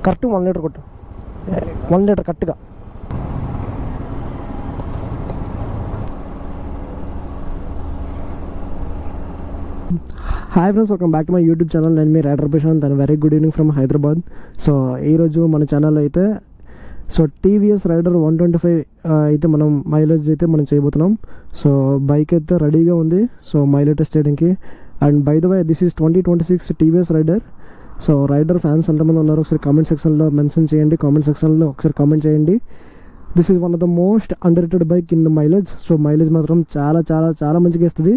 Correct 1 litre కొట్టు, 1 litre కరెక్ట్గా. Hi friends, welcome back to my YouTube channel. నేను మీ rider Prashanth and very good evening from Hyderabad. So ఈరోజు మన ఛానల్ అయితే టీవీఎస్ రైడర్ 125 అయితే మనం మైలేజ్ అయితే మనం చేయబోతున్నాం. సో బైక్ అయితే రెడీగా ఉంది, సో మైలేజ్ టెస్ట్ చేయడానికి. And by the way this is 2026 TVS Raider. So Raider fans ఎంతమంది ఉన్నారు ఒకసారి కామెంట్ సెక్షన్లో మెన్షన్ చేయండి, కామెంట్ సెక్షన్లో ఒకసారి కామెంట్ చేయండి. This is one of the most under rated bike in mileage. So mileage మాత్రం చాలా చాలా చాలా మంచిగా ఇస్తుంది.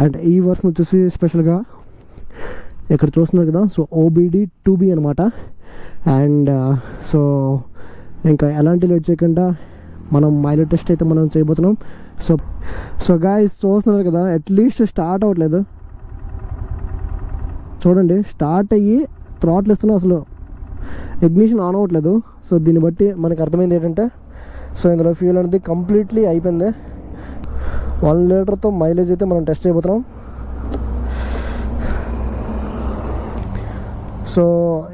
అండ్ ఈ వర్షన్ వచ్చేసి స్పెషల్గా ఇక్కడ చూస్తున్నారు కదా, సో OBD 2B అనమాట. అండ్ సో ఇంకా ఎలాంటి లేట్ చేయకుండా మనం మైలేజ్ టెస్ట్ అయితే మనం చేయబోతున్నాం. సో గాయ్స్ చూస్తున్నారు కదా, అట్లీస్ట్ స్టార్ట్ అవ్వట్లేదు. చూడండి, స్టార్ట్ అయ్యి థ్రాటిల్ ఇస్తున్నా, అసలు ఇగ్నిషన్ ఆన్ అవ్వట్లేదు. సో దీన్ని బట్టి మనకు అర్థమైంది ఏంటంటే, సో ఇందులో ఫ్యూల్ అనేది కంప్లీట్లీ అయిపోయింది. 1 లీటర్తో మైలేజ్ అయితే మనం టెస్ట్ చేయబోతున్నాం. సో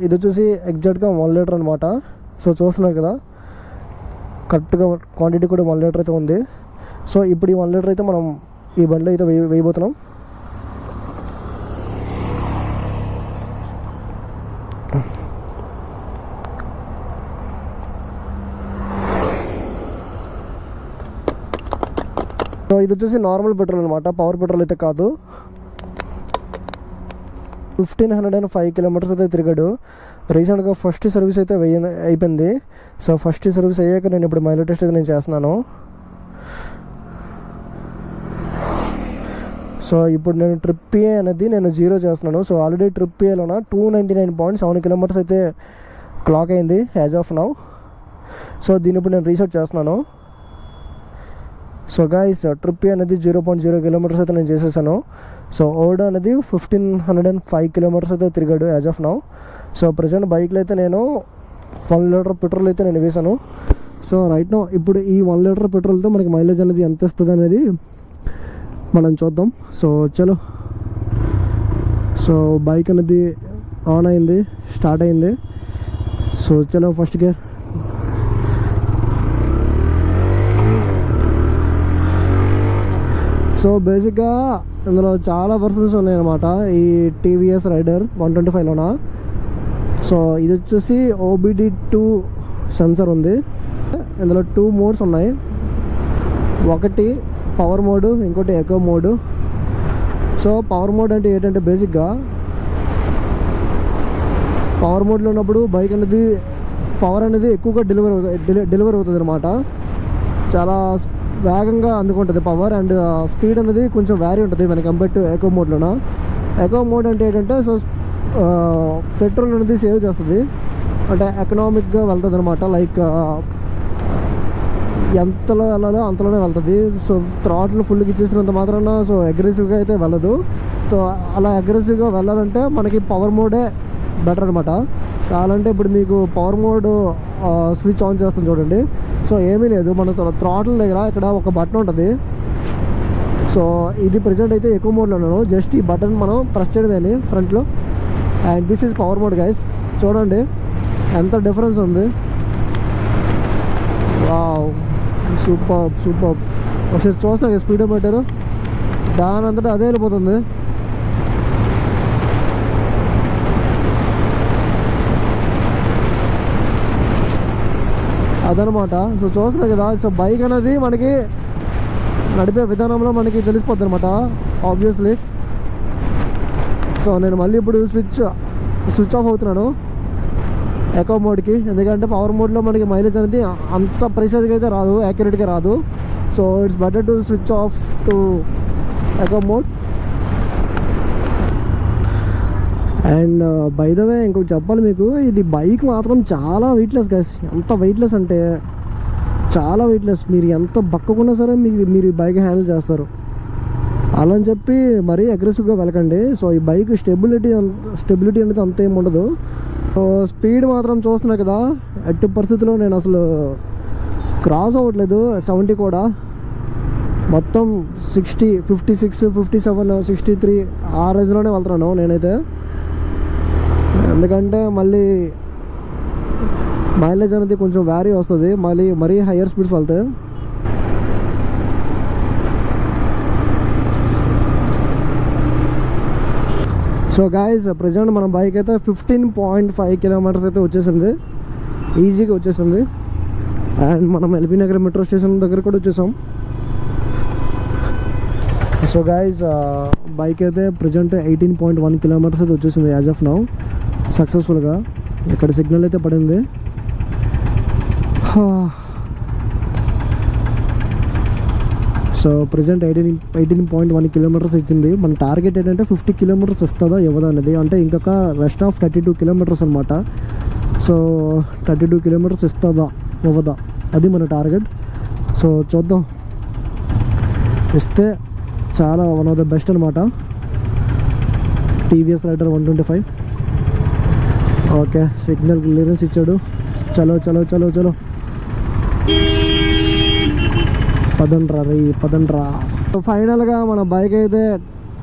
ఇది వచ్చేసి ఎగ్జాక్ట్గా 1 లీటర్ అనమాట. సో చూస్తున్నారు కదా, కరెక్ట్గా క్వాంటిటీ కూడా 1 లీటర్ అయితే ఉంది. సో ఇప్పుడు ఈ 1 లీటర్ అయితే మనం ఈ బండిలో అయితే వేయబోతున్నాం. సో ఇది వచ్చేసి నార్మల్ పెట్రోల్ అనమాట, పవర్ పెట్రోల్ అయితే కాదు. 1505 కిలోమీటర్స్ అయితే తిరిగాడు. రీసెంట్గా ఫస్ట్ సర్వీస్ అయితే అయిపోయింది. సో ఫస్ట్ సర్వీస్ అయ్యాక నేను ఇప్పుడు మైలేజ్ టెస్ట్ అయితే నేను చేస్తున్నాను. సో ఇప్పుడు నేను ట్రిప్ ఏ అనేది నేను 0 చేస్తున్నాను. సో ఆల్రెడీ ట్రిప్ ఏలోన 299.7 కిలోమీటర్స్ అయితే క్లాక్ అయింది యాజ్ ఆఫ్ నౌ. సో దీన్ని ఇప్పుడు నేను రీసెట్ చేస్తున్నాను. సో గాయ్స్, ట్రిప్ అనేది 0.0 కిలోమీటర్స్ అయితే నేను చేసేసాను. సో ఓడో అనేది 1505 కిలోమీటర్స్ అయితే తిరిగాడు as of now. So present బైక్లో అయితే నేను 1 లీటర్ పెట్రోల్ అయితే నేను వేసాను. సో రైట్ నౌ ఇప్పుడు ఈ 1 లీటర్ పెట్రోల్తో మనకి మైలేజ్ అనేది ఎంత ఇస్తుంది అనేది మనం చూద్దాం. సో చలో, సో బైక్ అనేది ఆన్ అయింది, స్టార్ట్ అయింది. సో చలో, ఫస్ట్ గేర్. సో బేసిక్గా ఇందులో చాలా వర్షన్స్ ఉన్నాయన్నమాట ఈ టీవీఎస్ రైడర్ 125లోన. సో ఇది వచ్చేసి OBD 2 సెన్సర్ ఉంది. ఇందులో 2 మోడ్స్ ఉన్నాయి, ఒకటి పవర్ మోడ్, ఇంకోటి echo mode. So power mode అంటే ఏంటంటే బేసిక్గా పవర్ మోడ్లో ఉన్నప్పుడు బైక్ అనేది పవర్ అనేది ఎక్కువగా డెలివర్ అవుతుంది అనమాట. చాలా వేగంగా అందుకుంటుంది పవర్. అండ్ స్పీడ్ అనేది కొంచెం వ్యారీ ఉంటుంది మన కంపేర్ టు ఎకో మోడ్లోన. ఎకో మోడ్ అంటే ఏంటంటే, సో పెట్రోల్ అనేది సేవ్ చేస్తుంది, అంటే ఎకనామిక్గా వెళ్తుంది అనమాట. లైక్ ఎంతలో వెళ్ళాలో అంతలోనే వెళ్తుంది. సో థ్రాటిల్ ఫుల్గా ఇచ్చేసినంత మాత్రాన సో అగ్రెసివ్గా అయితే వెళ్ళదు. సో అలా అగ్రెసివ్గా వెళ్ళాలంటే మనకి పవర్ మోడే బెటర్ అనమాట. కావాలంటే ఇప్పుడు మీకు పవర్ మోడ్ స్విచ్ ఆన్ చేస్తాం చూడండి. సో ఏమీ లేదు, మన థ్రాటిల్ దగ్గర ఇక్కడ ఒక బటన్ ఉంటుంది. సో ఇది ప్రెజెంట్ అయితే ఎక్కువ మోడ్లో ఉన్నాను. జస్ట్ ఈ బటన్ మనం ప్రెస్ చేయడమేని ఫ్రంట్లో. And this is power mode guys. చూడండి ఎంత డిఫరెన్స్ ఉంది. Wow, super super. ఒకసారి చూస్తాను స్పీడ్ మీటర్, దాని అంతటా అదే వెళ్ళిపోతుంది. అదనమాట. సో చూస్తున్నా కదా, సో బైక్ అనేది మనకి నడిపే విధానంలో మనకి తెలిసిపోద్ది అనమాట ఆబ్వియస్లీ. సో నేను మళ్ళీ ఇప్పుడు స్విచ్ ఆఫ్ అవుతున్నాను ఎకో మోడ్కి, ఎందుకంటే పవర్ మోడ్లో మనకి మైలేజ్ అనేది అంత ప్రెసైజ్గా అయితే రాదు, యాక్యురేట్గా రాదు. So it's better to switch off to echo mode. And by the వే ఇంకొకటి చెప్పాలి మీకు, ఇది బైక్ మాత్రం చాలా వెయిట్లెస్ గైస్. ఎంత వెయిట్లెస్ అంటే చాలా వెయిట్లెస్. మీరు ఎంత బక్కకున్నా సరే మీరు ఈ బైక్ హ్యాండిల్ చేస్తారు. అలా అని చెప్పి మరీ అగ్రెసివ్గా వెళ్ళకండి. సో ఈ బైక్ స్టెబిలిటీ అనేది అంత ఏమి ఉండదు. సో స్పీడ్ మాత్రం చూస్తున్నా కదా, ఎట్టి పరిస్థితిలో నేను అసలు క్రాస్ అవ్వట్లేదు 70 కూడా. మొత్తం 60, 56, 57, 63 ఆ రేంజ్లోనే వెళ్తున్నాను నేనైతే. ఎందుకంటే మళ్ళీ మైలేజ్ అనేది కొంచెం వ్యారీ వస్తుంది, మరీ హయ్యర్ స్పీడ్స్ వెళ్తాయి. సో గాయస్ ప్రజెంట్ మన బైక్ అయితే 15.5 కిలోమీటర్స్ అయితే వచ్చేసింది, ఈజీగా వచ్చేసింది. అండ్ మనం ఎల్బీ నగర్ మెట్రో స్టేషన్ దగ్గర కూడా వచ్చేసాం. సో గాయస్ బైక్ అయితే ప్రజెంట్ 18.1 కిలోమీటర్స్ అయితే వచ్చేసింది యాజ్ ఆఫ్ నౌ సక్సెస్ఫుల్గా. ఇక్కడ సిగ్నల్ అయితే పడింది. సో ప్రజెంట్ 18.1 కిలోమీటర్స్ ఇచ్చింది. మన టార్గెట్ ఏంటంటే 50 కిలోమీటర్స్ వస్తుందా ఇవ్వదా అనేది, అంటే ఇంకొక రెస్ట్ ఆఫ్ 32 కిలోమీటర్స్ అనమాట. సో 32 కిలోమీటర్స్ ఇస్తుందా ఇవ్వదా అది మన టార్గెట్. సో చూద్దాం, ఇస్తే చాలా వన్ ఆఫ్ ద బెస్ట్ అనమాట TVS Raider 125. Okay, signal clearance ఇచ్చాడు. చలో చలో చలో చలో పదండ్రా. ఫైనల్గా మన బైక్ అయితే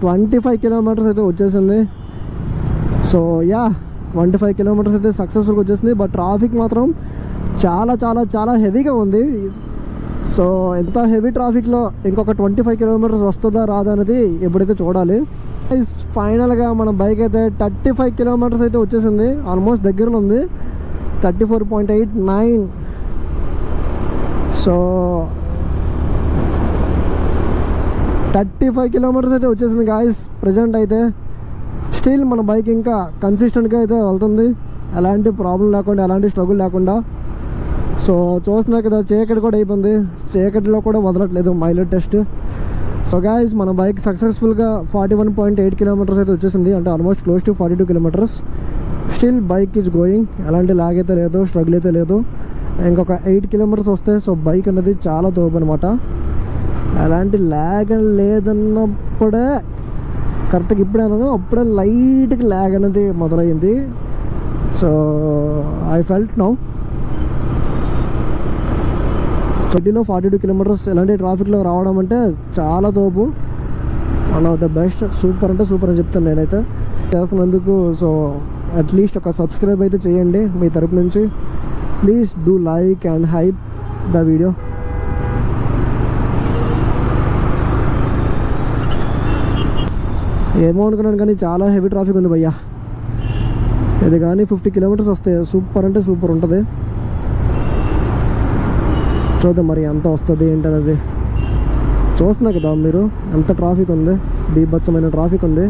25 కిలోమీటర్స్ అయితే వచ్చేసింది. సో 25 కిలోమీటర్స్ అయితే సక్సెస్ఫుల్గా వచ్చేసింది. బట్ ట్రాఫిక్ మాత్రం చాలా చాలా చాలా హెవీగా ఉంది. సో ఎంత హెవీ ట్రాఫిక్లో ఇంకొక 25 కిలోమీటర్స్ వస్తుందా రాదా అనేది ఎప్పుడైతే చూడాలి. ఫైనల్గా మన బైక్ అయితే 35 కిలోమీటర్స్ అయితే వచ్చేసింది, ఆల్మోస్ట్ దగ్గరలో ఉంది, 34.89. సో 35 కిలోమీటర్స్ అయితే వచ్చేసింది గాయస్ ప్రజెంట్ అయితే. స్టిల్ మన బైక్ ఇంకా కన్సిస్టెంట్గా అయితే వెళ్తుంది, ఎలాంటి ప్రాబ్లం లేకుండా, ఎలాంటి స్ట్రగుల్ లేకుండా. సో చూస్తున్నా కదా, చీకటి కూడా అయిపోయింది, చీకటిలో కూడా వదలట్లేదు మైలేజ్ టెస్ట్. సో గాయస్ మన బైక్ సక్సెస్ఫుల్గా 41.8 కిలోమీటర్స్ అయితే వచ్చేసింది, అంటే almost close to 42 kilometres. Still bike is going, ఎలాంటి లాగ్ అయితే లేదు, స్ట్రగుల్ అయితే లేదు. ఇంకొక 8 కిలోమీటర్స్ వస్తే సో బైక్ అనేది చాలా తోపు అనమాట. ఎలాంటి ల్యాగ్ లేదన్నప్పుడే కరెక్ట్గా ఇప్పుడే అన్నాను, అప్పుడే లైట్గా ల్యాగ్ అనేది మొదలైంది. సో ఐ ఫెల్ట్ నౌ సిటీలో 42 కిలోమీటర్స్ ఎలాంటి ట్రాఫిక్లో రావడం అంటే చాలా తోపు, one of the best. Super అంటే సూపర్ అని చెప్తాను నేనైతే చేస్తున్నందుకు. సో అట్లీస్ట్ ఒక సబ్స్క్రైబ్ అయితే చేయండి మీ తరపు నుంచి. Please do like and hype the video. ఏమో అనుకున్నాను కానీ చాలా హెవీ ట్రాఫిక్ ఉంది భయ్యా. ఇది కానీ 50 కిలోమీటర్స్ వస్తాయి, సూపర్ అంటే సూపర్ ఉంటుంది. చూద్దాం మరి ఎంత వస్తుంది ఏంటనేది. చూస్తున్నా కదా మీరు ఎంత ట్రాఫిక్ ఉంది, బీభత్సమైన ట్రాఫిక్ ఉంది.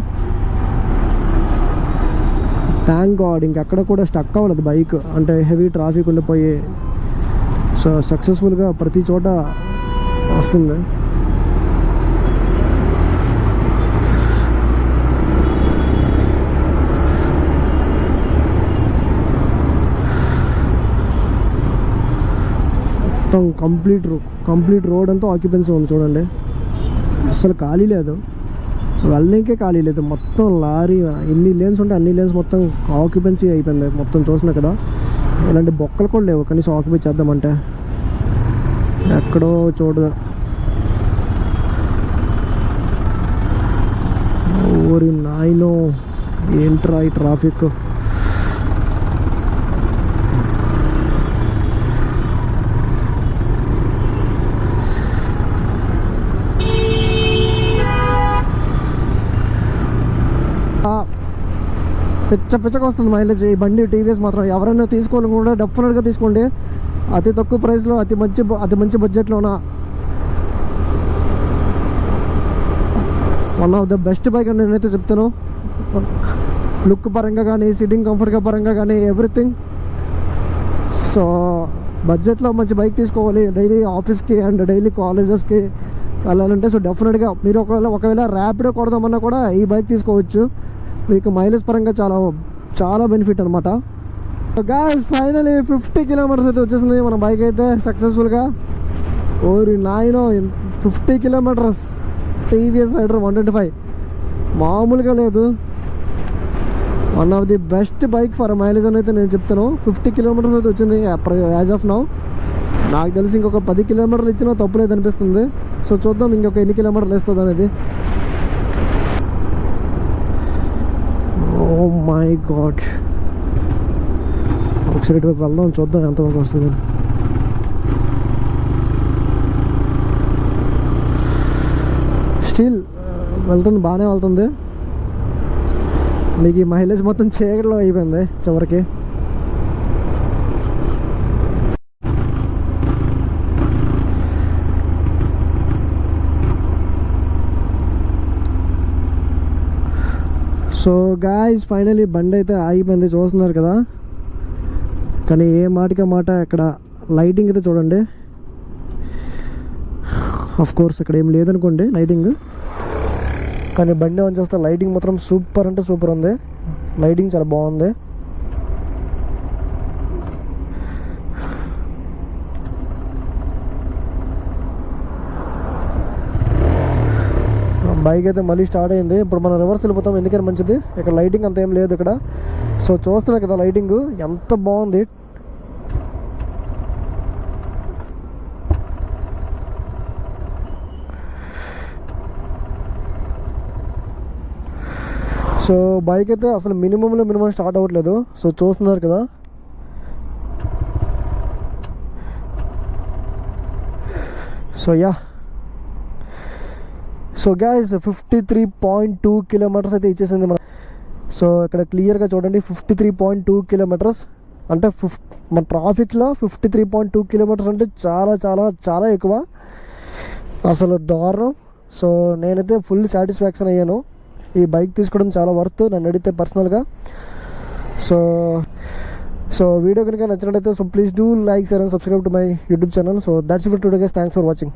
థ్యాంక్ గాడ్ ఇంకెక్కడ కూడా స్టక్ అవ్వలేదు బైక్, అంటే హెవీ ట్రాఫిక్ ఉండిపోయి. సో సక్సెస్ఫుల్గా ప్రతి చోట వస్తుంది. మొత్తం కంప్లీట్ రోడ్ అంతా ఆక్యుపెన్సీ ఉంది చూడండి, అసలు ఖాళీ లేదు, వెళ్ళనికే ఖాళీ లేదు. మొత్తం లారీ ఎన్ని లేన్స్ ఉంటే అన్ని లేన్స్ మొత్తం ఆక్యుపెన్సీ అయిపోయింది మొత్తం. చూసినా కదా ఇలాంటి బొక్కలు కూడా లేవు కనీసం ఆక్యుపై చేద్దామంటే. ఎక్కడో చూడదు. ఓరి నాయనో ఏంట్రా ఈ ట్రాఫిక్. పిచ్చగా వస్తుంది మైలేజ్ ఈ బండి టీవీఎస్ మాత్రం. ఎవరైనా తీసుకోవాలి కూడా డెఫినెట్గా తీసుకోండి, అతి తక్కువ ప్రైస్లో, అతి మంచి బడ్జెట్లోన one of the best bike అని నేనైతే చెప్తాను. లుక్ పరంగా కానీ, సిట్టింగ్ కంఫర్ట్గా పరంగా కానీ, ఎవ్రీథింగ్. సో బడ్జెట్లో మంచి బైక్ తీసుకోవాలి, డైలీ ఆఫీస్కి అండ్ డైలీ కాలేజెస్కి వెళ్ళాలంటే. సో డెఫినెట్గా మీరు ఒకవేళ ర్యాపిడో కొడదామన్నా కూడా ఈ బైక్ తీసుకోవచ్చు. మీకు మైలేజ్ పరంగా చాలా బెనిఫిట్ అనమాట. గాయ్స్ ఫైనలీ 50 కిలోమీటర్స్ అయితే వచ్చేసింది మన బైక్ అయితే సక్సెస్ఫుల్గా. ఓరి నాయనో 50 కిలోమీటర్స్ టీవీఎస్ రైడర్ 125 మామూలుగా లేదు. One of the best bike for mileage అని అయితే నేను చెప్తాను. 50 కిలోమీటర్స్ అయితే వచ్చింది యాజ్ ఆఫ్ నౌ. నాకు తెలిసి ఇంకొక 10 కిలోమీటర్లు ఇచ్చినా తప్పులేదు అనిపిస్తుంది. సో చూద్దాం ఇంకొక ఎన్ని కిలోమీటర్లు ఇస్తుంది అనేది. ఓ మై గాడ్, ఒకసారి ఇటువైపు వెళ్దాం, చూద్దాం ఎంతవరకు వస్తుంది. స్టిల్ వెళ్తుంది, బాగానే వెళ్తుంది. మీకు ఈ మైలేజ్ మొత్తం చీకటిలో అయిపోయింది చివరికి. సో గాయ్స్ ఫైనలీ బండి అయితే ఆగిపోయింది, చూస్తున్నారు కదా. కానీ ఏ మాటగా మాట ఇక్కడ లైటింగ్ అయితే చూడండి. ఆఫ్ కోర్స్ ఇక్కడ ఏం లేదనుకోండి లైటింగ్, కానీ బండి ఆన్ చేస్తే లైటింగ్ మాత్రం సూపర్ అంటే సూపర్ ఉంది. లైటింగ్ చాలా బాగుంది. బైక్ అయితే మళ్ళీ స్టార్ట్ అయింది. ఇప్పుడు మనం రివర్స్ వెళ్ళిపోతాం, ఎందుకని మంచిది. ఇక్కడ లైటింగ్ అంత ఏం లేదు ఇక్కడ. సో చూస్తున్నారు కదా లైటింగ్ ఎంత బాగుంది. సో బైక్ అయితే అసలు మినిమంలో మినిమం స్టార్ట్ అవ్వట్లేదు. సో చూస్తున్నారు కదా. So yeah, so gas 53.2 kilometres అయితే ఇచ్చేసింది మన. సో ఇక్కడ క్లియర్గా చూడండి 53.2 కిలోమీటర్స్ అంటే మన ట్రాఫిక్లో 53.2 కిలోమీటర్స్ అంటే చాలా చాలా చాలా ఎక్కువ, అసలు దారుణం. సో నేనైతే ఫుల్ సాటిస్ఫాక్షన్ అయ్యాను. ఈ బైక్ తీసుకోవడం చాలా వర్త్ నన్ను అడిగితే పర్సనల్గా. సో వీడియో కనుక నచ్చినట్టయితే so please do like, share and subscribe to my YouTube channel. So that's it for today guys. Thanks for watching.